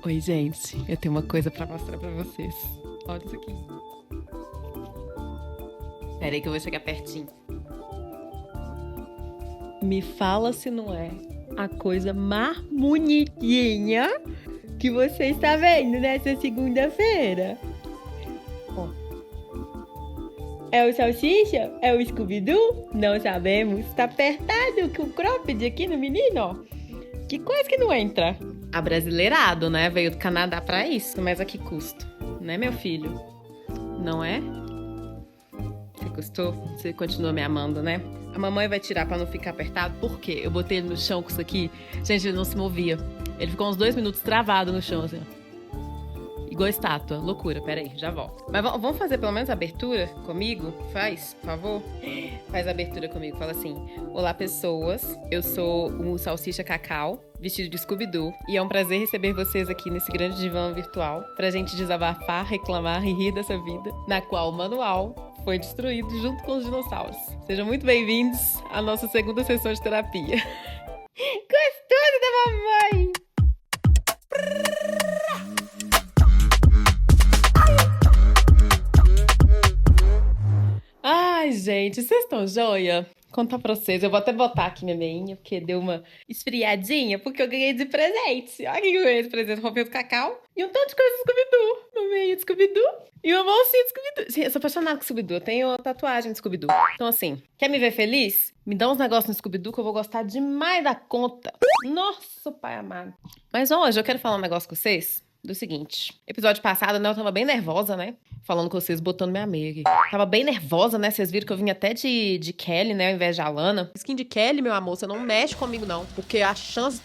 Oi, gente. Eu tenho uma coisa pra mostrar pra vocês. Olha isso aqui. Pera aí que eu vou chegar pertinho. Me fala se não é a coisa mais bonitinha que você está vendo nessa segunda-feira. Ó. É o Salsicha? É o Scooby-Doo? Não sabemos. Tá apertado com o cropped aqui no menino, ó. Que quase que não entra. Abrasileirado, né? Veio do Canadá pra isso, mas a que custo? Né, meu filho? Não é? Você gostou? Você continua me amando, né? A mamãe vai tirar pra não ficar apertado. Por quê? Eu botei ele no chão com isso aqui. Gente, ele não se movia. Ele ficou uns 2 minutos travado no chão, assim, ó. Igual estátua. Loucura. Pera aí, já volto. Mas vamos fazer pelo menos a abertura comigo? Faz, por favor? Faz a abertura comigo. Fala assim: olá, pessoas. Eu sou o Salsicha Cacau, vestido de Scooby-Doo. E é um prazer receber vocês aqui nesse grande divã virtual pra gente desabafar, reclamar e rir dessa vida, na qual o manual foi destruído junto com os dinossauros. Sejam muito bem-vindos à nossa segunda sessão de terapia. Gostoso da mamãe! Ai, gente, vocês estão joia? Contar pra vocês, eu vou até botar aqui minha meinha, porque deu uma esfriadinha, porque eu ganhei de presente. Olha o que eu ganhei de presente: roupinha do Cacau e um tanto de coisa do Scooby-Doo. Uma meinha de Scooby-Doo e uma bolsinha de Scooby-Doo. Gente, eu sou apaixonada com Scooby-Doo, eu tenho tatuagem de Scooby-Doo. Então assim, quer me ver feliz? Me dá uns negócios no Scooby-Doo que eu vou gostar demais da conta. Nossa, pai amado. Mas hoje eu quero falar um negócio com vocês do seguinte: episódio passado, né, eu tava bem nervosa, né? Falando com vocês, botando minha meia aqui. Tava bem nervosa, né? Vocês viram que eu vim até de Kelly, né? Ao invés de Alana. Skin de Kelly, meu amor, você não mexe comigo, não. Porque a chance...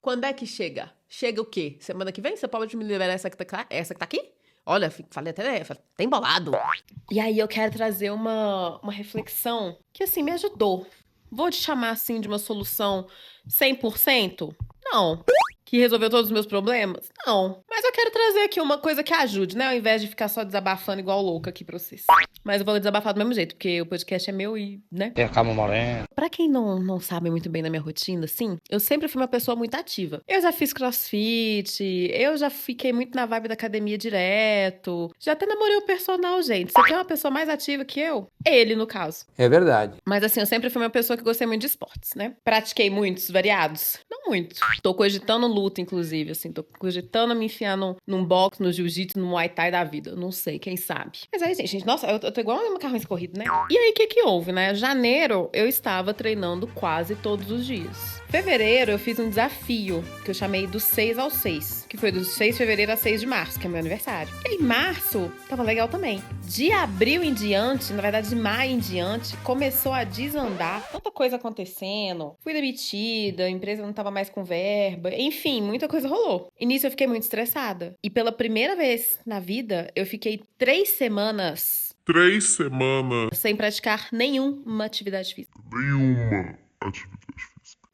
Quando é que chega? Chega o quê? Semana que vem? Você pode me liberar essa que tá aqui? Olha, falei até... Tá embolado. E aí eu quero trazer uma reflexão que, assim, me ajudou. Vou te chamar, assim, de uma solução 100%? Não. Que resolveu todos os meus problemas? Não. Mas eu quero trazer aqui uma coisa que ajude, né? Ao invés de ficar só desabafando igual louca aqui pra vocês. Mas eu vou desabafar do mesmo jeito, porque o podcast é meu e, né? Tem a calma morena. Pra quem não sabe muito bem da minha rotina, assim, eu sempre fui uma pessoa muito ativa. Eu já fiz crossfit, eu já fiquei muito na vibe da academia direto. Já até namorei o personal, gente. Você quer uma pessoa mais ativa que eu? Ele, no caso. É verdade. Mas assim, eu sempre fui uma pessoa que gostei muito de esportes, né? Pratiquei muitos, variados. Não muito. Tô cogitando luta, inclusive, assim. Tô cogitando me enfiar num boxe, no jiu-jitsu, no muay thai da vida. Não sei, quem sabe. Mas aí, gente, nossa, eu tô igual uma macarrão escorrido, né? E aí, o que houve, né? Janeiro, eu estava treinando quase todos os dias. Fevereiro, eu fiz um desafio, que eu chamei do 6 ao 6. Que foi do 6 de fevereiro a 6 de março, que é meu aniversário. E aí, março, tava legal também. De abril em diante, na verdade, de maio em diante, começou a desandar. Tanta coisa acontecendo. Fui demitida, a empresa não tava mais com verba. Enfim, muita coisa rolou. E nisso eu fiquei muito estressada. E pela primeira vez na vida, eu fiquei 3 semanas 3 semanas. sem praticar nenhuma atividade física. Nenhuma atividade física.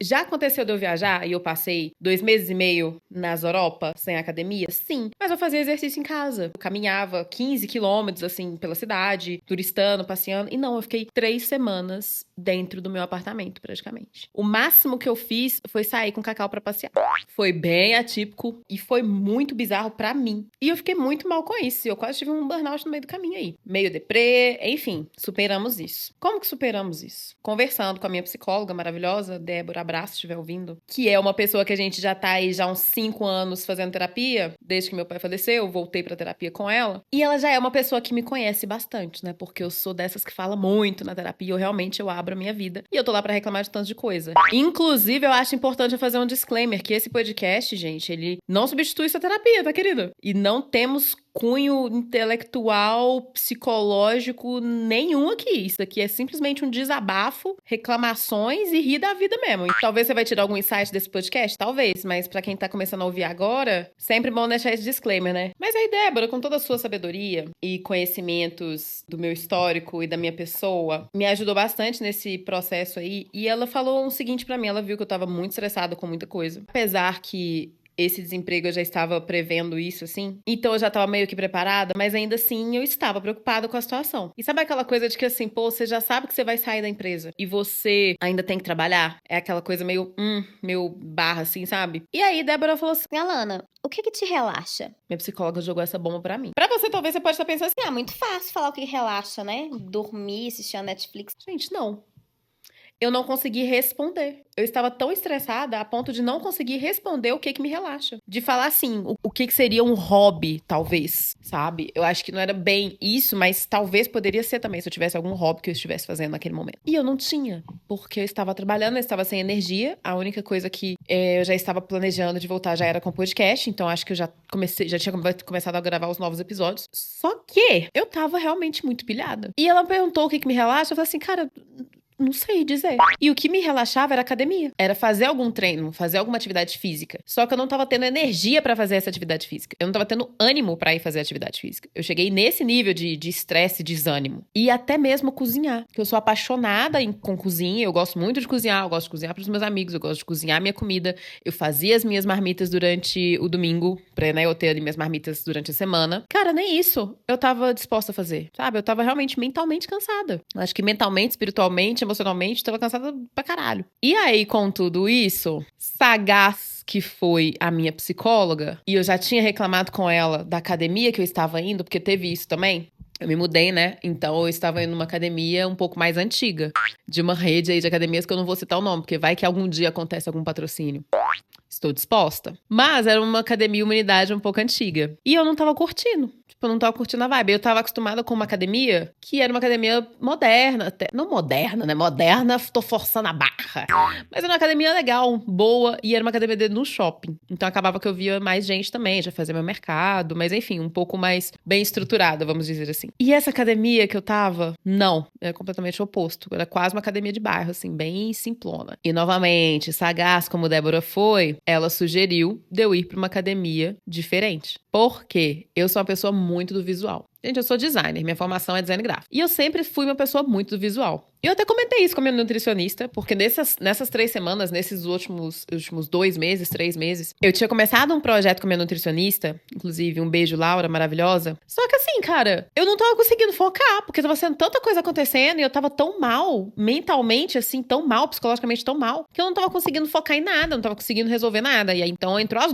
Já aconteceu de eu viajar e eu passei 2 meses e meio nas Europa sem academia? Sim, mas eu fazia exercício em casa. Eu caminhava 15 quilômetros, assim, pela cidade, turistando, passeando. E não, eu fiquei 3 semanas dentro do meu apartamento, praticamente. O máximo que eu fiz foi sair com o Cacau pra passear. Foi bem atípico e foi muito bizarro pra mim. E eu fiquei muito mal com isso. Eu quase tive um burnout no meio do caminho aí. Meio deprê, enfim, superamos isso. Como que superamos isso? Conversando com a minha psicóloga maravilhosa, Débora, abraço, se estiver ouvindo, que é uma pessoa que a gente já tá aí já há uns 5 anos fazendo terapia, desde que meu pai faleceu, eu voltei pra terapia com ela. E ela já é uma pessoa que me conhece bastante, né? Porque eu sou dessas que fala muito na terapia, eu abro a minha vida. E eu tô lá pra reclamar de tanto de coisa. Inclusive, eu acho importante eu fazer um disclaimer, que esse podcast, gente, ele não substitui sua terapia, tá, querida? E não temos cunho intelectual, psicológico nenhum aqui. Isso aqui é simplesmente um desabafo, reclamações e rir da vida mesmo. E talvez você vai tirar algum insight desse podcast? Talvez, mas pra quem tá começando a ouvir agora, sempre bom deixar esse disclaimer, né? Mas aí, Débora, com toda a sua sabedoria e conhecimentos do meu histórico e da minha pessoa, me ajudou bastante nesse processo aí. E ela falou o seguinte pra mim: ela viu que eu tava muito estressada com muita coisa. Apesar que esse desemprego eu já estava prevendo isso, assim. Então eu já estava meio que preparada, mas ainda assim eu estava preocupada com a situação. E sabe aquela coisa de que assim, pô, você já sabe que você vai sair da empresa e você ainda tem que trabalhar? É aquela coisa meio barra, assim, sabe? E aí Débora falou assim: Alana, o que te relaxa? minha psicóloga jogou essa bomba pra mim. Pra você, talvez você pode estar pensando assim: É muito fácil falar o que relaxa, né? Dormir, assistir a Netflix. gente, não. Eu não consegui responder. Eu estava tão estressada a ponto de não conseguir responder o que me relaxa. De falar assim, o que seria um hobby, talvez, sabe? Eu acho que não era bem isso, mas talvez poderia ser também, se eu tivesse algum hobby que eu estivesse fazendo naquele momento. E eu não tinha, porque eu estava trabalhando, eu estava sem energia. A única coisa que eu já estava planejando de voltar já era com o podcast, então acho que eu já tinha começado a gravar os novos episódios. Só que eu tava realmente muito pilhada. E ela perguntou o que me relaxa, eu falei assim, cara, não sei dizer. E o que me relaxava era academia. Era fazer algum treino, fazer alguma atividade física. Só que eu não tava tendo energia pra fazer essa atividade física. Eu não tava tendo ânimo pra ir fazer atividade física. Eu cheguei nesse nível de estresse e desânimo. E até mesmo cozinhar. Que eu sou apaixonada com cozinha. Eu gosto muito de cozinhar. Eu gosto de cozinhar pros meus amigos. Eu gosto de cozinhar minha comida. Eu fazia as minhas marmitas durante o domingo. Pra, né, eu ter ali minhas marmitas durante a semana. Cara, nem isso eu tava disposta a fazer. Sabe? Eu tava realmente mentalmente cansada. Eu acho que mentalmente, espiritualmente, emocionalmente, tava cansada pra caralho. E aí, com tudo isso, sagaz que foi a minha psicóloga, e eu já tinha reclamado com ela da academia que eu estava indo, porque teve isso também. Eu me mudei, né? Então eu estava indo numa academia um pouco mais antiga. De uma rede aí de academias que eu não vou citar o nome, porque vai que algum dia acontece algum patrocínio. Estou disposta. Mas era uma academia, uma unidade um pouco antiga. E eu não tava curtindo. Tipo, eu não tava curtindo a vibe. Eu tava acostumada com uma academia que era uma academia moderna. Até. Não moderna, né? Moderna, tô forçando a barra. Mas era uma academia legal, boa. E era uma academia dentro de um shopping. Então acabava que eu via mais gente também. Já fazia meu mercado. Mas enfim, um pouco mais bem estruturada, vamos dizer assim. E essa academia que eu tava, não. Era completamente o oposto. Era quase uma academia de bairro, assim, bem simplona. E novamente, sagaz como Débora foi, ela sugeriu de eu ir pra uma academia diferente. Porque eu sou uma pessoa muito do visual. Gente, eu sou designer, minha formação é design gráfico. E eu sempre fui uma pessoa muito do visual. E eu até comentei isso com a minha nutricionista, porque nessas 3 semanas, nesses últimos 2 meses, 3 meses, eu tinha começado um projeto com a minha nutricionista, inclusive um beijo, Laura, maravilhosa. Só que assim, cara, eu não tava conseguindo focar, porque tava sendo tanta coisa acontecendo e eu tava tão mal, mentalmente, assim, tão mal, psicologicamente tão mal, que eu não tava conseguindo focar em nada, não tava conseguindo resolver nada. E aí, então, entrou as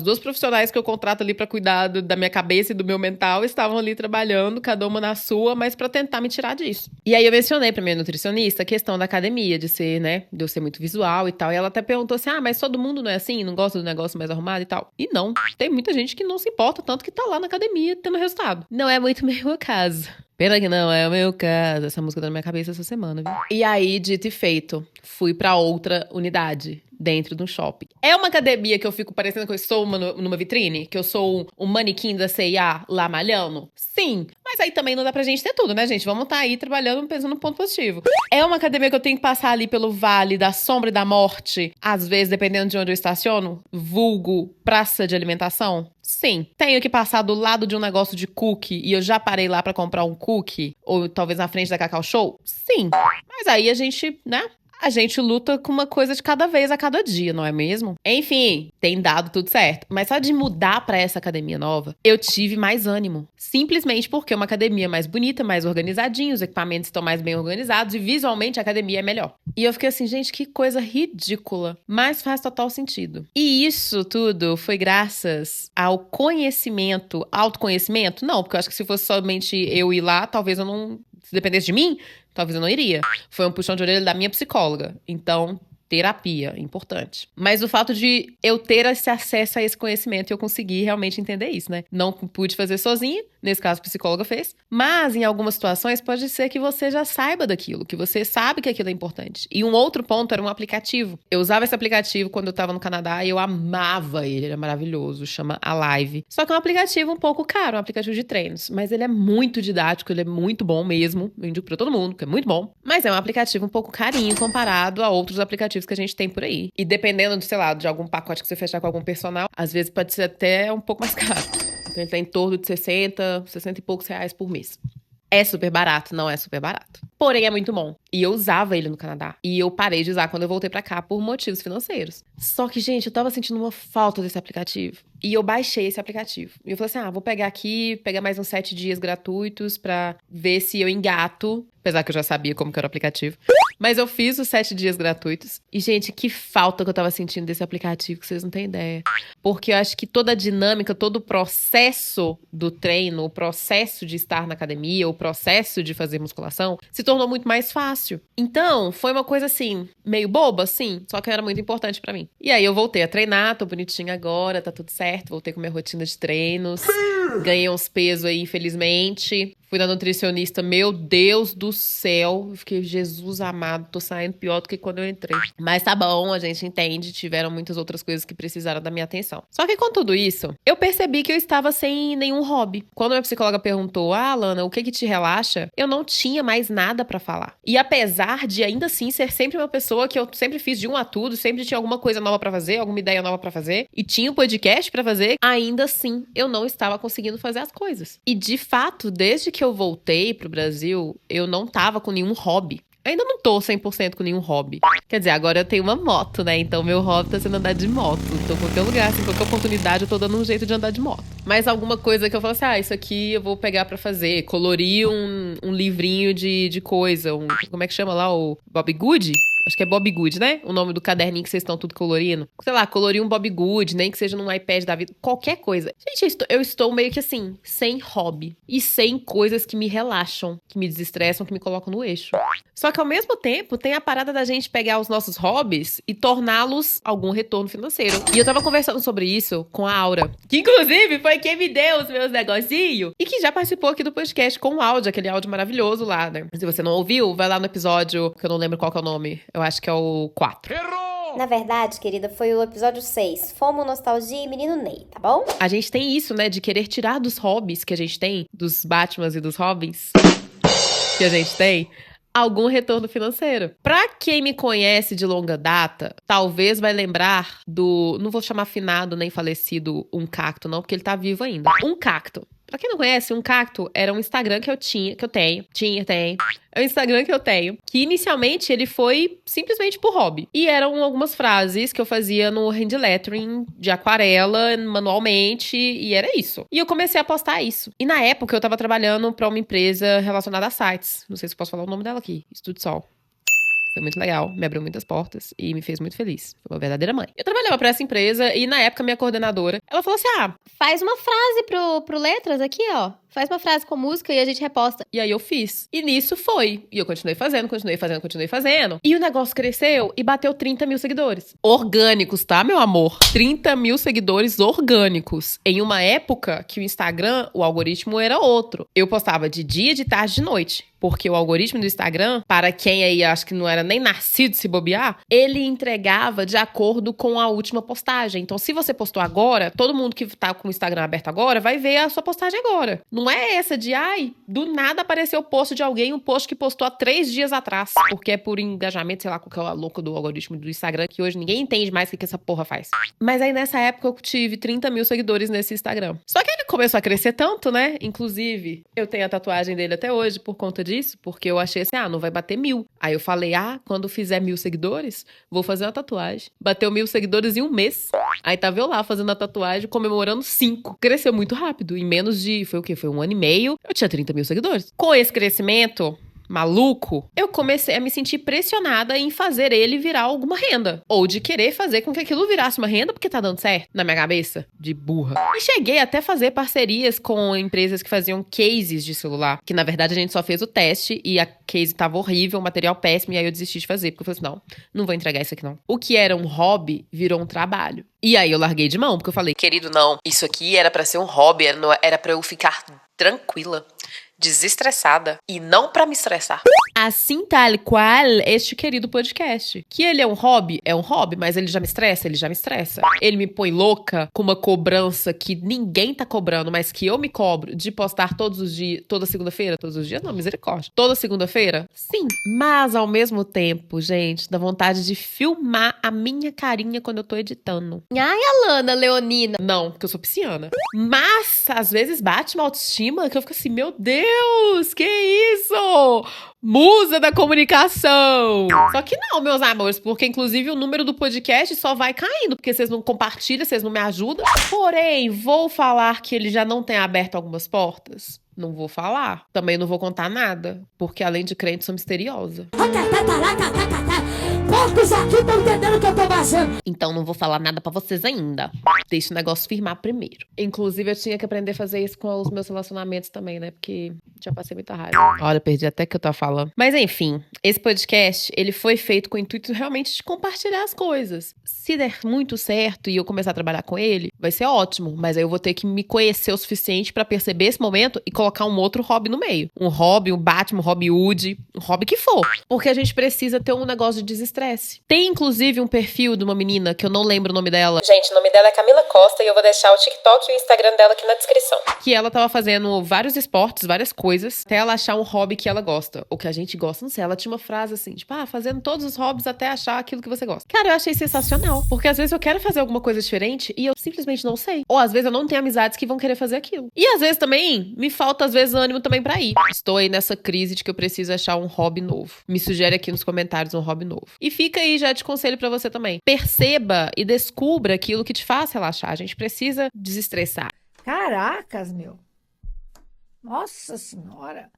duas profissionais que eu contrato ali pra cuidar da minha cabeça e do meu mental, estavam ali trabalhando, cada uma na sua, mas pra tentar me tirar disso. E aí eu mencionei pra minha nutricionista a questão da academia, de ser, né, de eu ser muito visual e tal. E ela até perguntou assim, mas todo mundo não é assim? Não gosta do negócio mais arrumado e tal? E não, tem muita gente que não se importa, tanto que tá lá na academia tendo resultado. Não é muito meu caso. Pena que não é o meu caso. Essa música tá na minha cabeça essa semana, viu? E aí, dito e feito, fui pra outra unidade dentro de um shopping. É uma academia que eu fico parecendo que eu sou numa vitrine? Que eu sou um manequim da C&A lá malhando? Sim. Mas aí também não dá pra gente ter tudo, né, gente? Vamos tá aí trabalhando, pensando no ponto positivo. É uma academia que eu tenho que passar ali pelo vale da sombra e da morte, às vezes, dependendo de onde eu estaciono, vulgo praça de alimentação? Sim. Tenho que passar do lado de um negócio de cookie e eu já parei lá pra comprar um cookie? Ou talvez na frente da Cacau Show? Sim. Mas aí a gente, né? A gente luta com uma coisa de cada vez a cada dia, não é mesmo? Enfim, tem dado tudo certo. Mas só de mudar pra essa academia nova, eu tive mais ânimo. Simplesmente porque é uma academia mais bonita, mais organizadinha, os equipamentos estão mais bem organizados e visualmente a academia é melhor. E eu fiquei assim, gente, que coisa ridícula. Mas faz total sentido. E isso tudo foi graças ao conhecimento, autoconhecimento? Não, porque eu acho que se fosse somente eu ir lá, talvez eu não... Se dependesse de mim, talvez eu não iria. Foi um puxão de orelha da minha psicóloga. Então, terapia, importante. Mas o fato de eu ter esse acesso a esse conhecimento e eu conseguir realmente entender isso, né? Não pude fazer sozinha, nesse caso a psicóloga fez, mas em algumas situações pode ser que você já saiba daquilo, que você sabe que aquilo é importante. E um outro ponto era um aplicativo. Eu usava esse aplicativo quando eu tava no Canadá e eu amava ele era maravilhoso, chama Alive. Só que é um aplicativo um pouco caro, um aplicativo de treinos, mas ele é muito didático, ele é muito bom mesmo, eu indico pra todo mundo, que é muito bom, mas é um aplicativo um pouco carinho comparado a outros aplicativos que a gente tem por aí. E dependendo, sei lá, de algum pacote que você fechar com algum personal, às vezes pode ser até um pouco mais caro. Então ele tá em torno de 60 e poucos reais por mês. É super barato, não é super barato. Porém, é muito bom. E eu usava ele no Canadá. E eu parei de usar quando eu voltei pra cá por motivos financeiros. Só que, gente, eu tava sentindo uma falta desse aplicativo. E eu baixei esse aplicativo. E eu falei assim, vou pegar aqui, pegar mais uns 7 dias gratuitos pra ver se eu engato. Apesar que eu já sabia como que era o aplicativo. Mas eu fiz os 7 dias gratuitos. E, gente, que falta que eu tava sentindo desse aplicativo, que vocês não têm ideia. Porque eu acho que toda a dinâmica, todo o processo do treino, o processo de estar na academia, o processo de fazer musculação, se tornou muito mais fácil. Então, foi uma coisa assim, meio boba, sim, só que era muito importante pra mim. E aí eu voltei a treinar, tô bonitinha agora, tá tudo certo, voltei com minha rotina de treinos, ganhei uns pesos aí, infelizmente. Fui na nutricionista, meu Deus do céu. Eu fiquei, Jesus amado, tô saindo pior do que quando eu entrei. Mas tá bom, a gente entende, tiveram muitas outras coisas que precisaram da minha atenção. Só que com tudo isso, eu percebi que eu estava sem nenhum hobby. Quando a minha psicóloga perguntou, Lana, o que te relaxa? Eu não tinha mais nada pra falar. E apesar de ainda assim ser sempre uma pessoa que eu sempre fiz de um a tudo, sempre tinha alguma coisa nova pra fazer, alguma ideia nova pra fazer, e tinha um podcast pra fazer, ainda assim eu não estava conseguindo fazer as coisas. E de fato, desde que eu voltei pro Brasil, eu não tava com nenhum hobby. Ainda não tô 100% com nenhum hobby. Quer dizer, agora eu tenho uma moto, né? Então meu hobby tá sendo andar de moto. Tô em qualquer lugar, assim, qualquer oportunidade eu tô dando um jeito de andar de moto. Mas alguma coisa que eu falo assim, isso aqui eu vou pegar pra fazer. Colorir um livrinho de coisa. Como é que chama lá? O Bob Good? Acho que é Bob Good, né? O nome do caderninho que vocês estão tudo colorindo. Sei lá, colorir um Bob Good, nem que seja num iPad da vida. Qualquer coisa. Gente, eu estou meio que assim, sem hobby. E sem coisas que me relaxam, que me desestressam, que me colocam no eixo. Só que ao mesmo tempo, tem a parada da gente pegar os nossos hobbies e torná-los algum retorno financeiro. E eu tava conversando sobre isso com a Aura, que inclusive foi quem me deu os meus negocinhos e que já participou aqui do podcast com o áudio, aquele áudio maravilhoso lá, né? Se você não ouviu, vai lá no episódio, que eu não lembro qual que é o nome. Eu acho que é o 4. Na verdade, querida, foi o episódio 6. Fomo, Nostalgia e Menino Ney, tá bom? A gente tem isso, né, de querer tirar dos hobbies que a gente tem, dos Batmans e dos Robins que a gente tem, algum retorno financeiro. Pra quem me conhece de longa data, talvez vai lembrar do... Não vou chamar finado nem falecido Um Cacto, não, porque ele tá vivo ainda. Um Cacto. Pra quem não conhece, Um Cacto era um Instagram que eu tenho. É um Instagram que eu tenho, que inicialmente ele foi simplesmente por hobby. E eram algumas frases que eu fazia no hand lettering de aquarela, manualmente, e era isso. E eu comecei a postar isso. E na época eu tava trabalhando pra uma empresa relacionada a sites. Não sei se eu posso falar o nome dela aqui. Estúdio Sol. Foi muito legal, me abriu muitas portas e me fez muito feliz. Foi uma verdadeira mãe. Eu trabalhava pra essa empresa e na época minha coordenadora, ela falou assim, Faz uma frase pro Letras aqui, ó. Faz uma frase com música e a gente reposta. E aí eu fiz. E nisso foi. E eu continuei fazendo. E o negócio cresceu e bateu 30 mil seguidores. Orgânicos, tá, meu amor? 30 mil seguidores orgânicos. Em uma época que o Instagram, o algoritmo era outro. Eu postava de dia, de tarde, de noite. Porque o algoritmo do Instagram, para quem aí acho que não era nem nascido se bobear, ele entregava de acordo com a última postagem. Então, se você postou agora, todo mundo que tá com o Instagram aberto agora vai ver a sua postagem agora. Não é essa de, do nada apareceu o post de alguém, um post que postou há 3 dias atrás. Porque é por engajamento, sei lá, qual que é a louca do algoritmo do Instagram, que hoje ninguém entende mais o que essa porra faz. Mas aí, nessa época, eu tive 30 mil seguidores nesse Instagram. Só que ele começou a crescer tanto, né? Inclusive, eu tenho a tatuagem dele até hoje por conta disso, porque eu achei assim, não vai bater 1000. Aí eu falei, quando fizer 1000 seguidores, vou fazer uma tatuagem. Bateu 1000 seguidores em um mês. Aí tava eu lá fazendo a tatuagem, comemorando 5. Cresceu muito rápido. Em menos de, foi o quê? Foi 1 ano e meio. Eu tinha 30 mil seguidores. Com esse crescimento maluco, eu comecei a me sentir pressionada em fazer ele virar alguma renda. Ou de querer fazer com que aquilo virasse uma renda, porque tá dando certo na minha cabeça, de burra. E cheguei até a fazer parcerias com empresas que faziam cases de celular, que na verdade a gente só fez o teste e a case tava horrível, o material péssimo, e aí eu desisti de fazer, porque eu falei assim, não vou entregar isso aqui não. O que era um hobby virou um trabalho. E aí eu larguei de mão, porque eu falei, querido, não, isso aqui era pra ser um hobby, era pra eu ficar tranquila, desestressada e não pra me estressar. assim tal qual este querido podcast. Que ele é um hobby? É um hobby, mas ele já me estressa? Ele já me estressa. Ele me põe louca com uma cobrança que ninguém tá cobrando, mas que eu me cobro de postar todos os dias, toda segunda-feira? Todos os dias? Não, misericórdia. Toda segunda-feira? Sim. Mas ao mesmo tempo, gente, dá vontade de filmar a minha carinha quando eu tô editando. Ai, Alana Leonina. Não, porque eu sou pisciana. Mas, às vezes, bate uma autoestima que eu fico assim, meu Deus, que isso? Musa da comunicação. Só que não, meus amores, porque inclusive o número do podcast só vai caindo, porque vocês não compartilham, vocês não me ajudam. Porém, vou falar que ele já não tem aberto algumas portas? Não vou falar. Também não vou contar nada, porque além de crente, sou misteriosa. Poucos aqui estão entendendo o que eu tô fazendo. Então não vou falar nada pra vocês ainda. Deixa o negócio firmar primeiro. Inclusive, eu tinha que aprender a fazer isso com os meus relacionamentos também, né? Porque já passei muita raiva. Olha, perdi até o que eu tava falando. Mas enfim, esse podcast, ele foi feito com o intuito realmente de compartilhar as coisas. Se der muito certo e eu começar a trabalhar com ele, vai ser ótimo. Mas aí eu vou ter que me conhecer o suficiente pra perceber esse momento e colocar um outro hobby no meio. Um hobby, um Batman, um hobby Woody, um hobby que for. Porque a gente precisa ter um negócio de desestresse. Tem, inclusive, um perfil de uma menina, que eu não lembro o nome dela. Gente, o nome dela é Camila Costa e eu vou deixar o TikTok e o Instagram dela aqui na descrição. Que ela tava fazendo vários esportes, várias coisas, até ela achar um hobby que ela gosta. Ou que a gente gosta, não sei. Ela tinha uma frase assim, tipo, fazendo todos os hobbies até achar aquilo que você gosta. Cara, eu achei sensacional. Porque às vezes eu quero fazer alguma coisa diferente e eu simplesmente não sei. Ou às vezes eu não tenho amizades que vão querer fazer aquilo. E às vezes também, me falta às vezes ânimo também pra ir. Estou aí nessa crise de que eu preciso achar um hobby novo. Me sugere aqui nos comentários um hobby novo. E fica aí já de conselho pra você também. Perceba e descubra aquilo que te faz relaxar. A gente precisa desestressar. Caracas, meu. Nossa Senhora.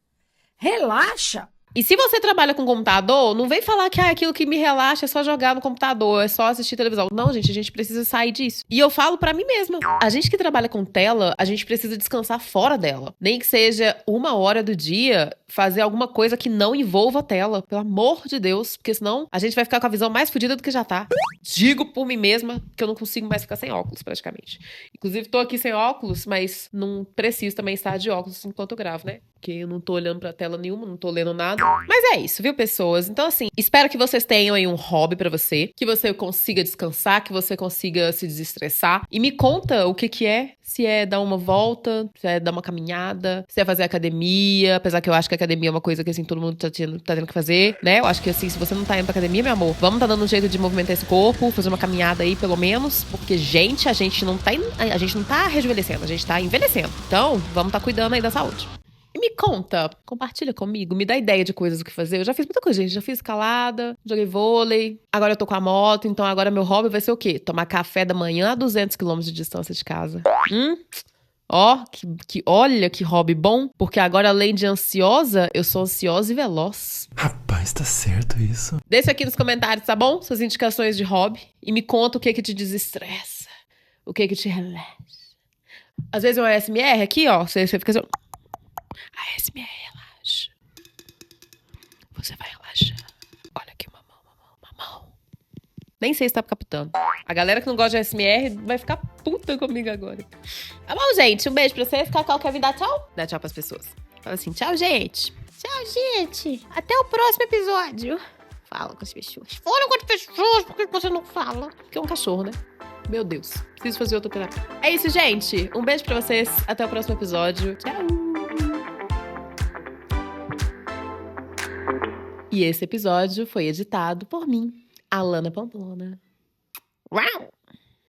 Relaxa. E se você trabalha com computador, não vem falar que aquilo que me relaxa é só jogar no computador, é só assistir televisão. Não, gente, a gente precisa sair disso. E eu falo pra mim mesma. A gente que trabalha com tela, a gente precisa descansar fora dela. Nem que seja 1 hora do dia, fazer alguma coisa que não envolva a tela. Pelo amor de Deus, porque senão a gente vai ficar com a visão mais fodida do que já tá. Digo por mim mesma que eu não consigo mais ficar sem óculos, praticamente. Inclusive, tô aqui sem óculos, mas não preciso também estar de óculos enquanto eu gravo, né? Porque eu não tô olhando pra tela nenhuma, não tô lendo nada. Mas é isso, viu, pessoas? Então, assim, espero que vocês tenham aí um hobby pra você, que você consiga descansar, que você consiga se desestressar. E me conta o que que é, se é dar uma volta, se é dar uma caminhada, se é fazer academia, apesar que eu acho que a academia é uma coisa que, assim, todo mundo tá tendo que fazer, né? Eu acho que, assim, se você não tá indo pra academia, meu amor, vamos tá dando um jeito de movimentar esse corpo, fazer uma caminhada aí, pelo menos, porque, gente, a gente não tá rejuvenescendo, a gente tá envelhecendo. Então, vamos tá cuidando aí da saúde. E me conta, compartilha comigo, me dá ideia de coisas o que fazer. Eu já fiz muita coisa, gente. Já fiz escalada, joguei vôlei. Agora eu tô com a moto, então agora meu hobby vai ser o quê? Tomar café da manhã a 200 quilômetros de distância de casa. Ó, olha que hobby bom. Porque agora, além de ansiosa, eu sou ansiosa e veloz. Rapaz, tá certo isso. Deixa aqui nos comentários, tá bom? Suas indicações de hobby. E me conta o que te desestressa. O que te relaxa. Às vezes é um ASMR aqui, ó. Você fica assim... A ASMR relaxa. Você vai relaxar. Olha aqui, mamão. Nem sei se tá captando. A galera que não gosta de ASMR vai ficar puta comigo agora. Tá bom, gente? Um beijo pra vocês. Cacau quer vir dar tchau? Dá tchau pras pessoas. Fala assim, tchau, gente. Tchau, gente. Até o próximo episódio. Fala com as pessoas. Fala com as pessoas, por que você não fala? Porque é um cachorro, né? Meu Deus. Preciso fazer outra terapia. É isso, gente. Um beijo pra vocês. Até o próximo episódio. Tchau. E esse episódio foi editado por mim, Alana Pamplona. Uau!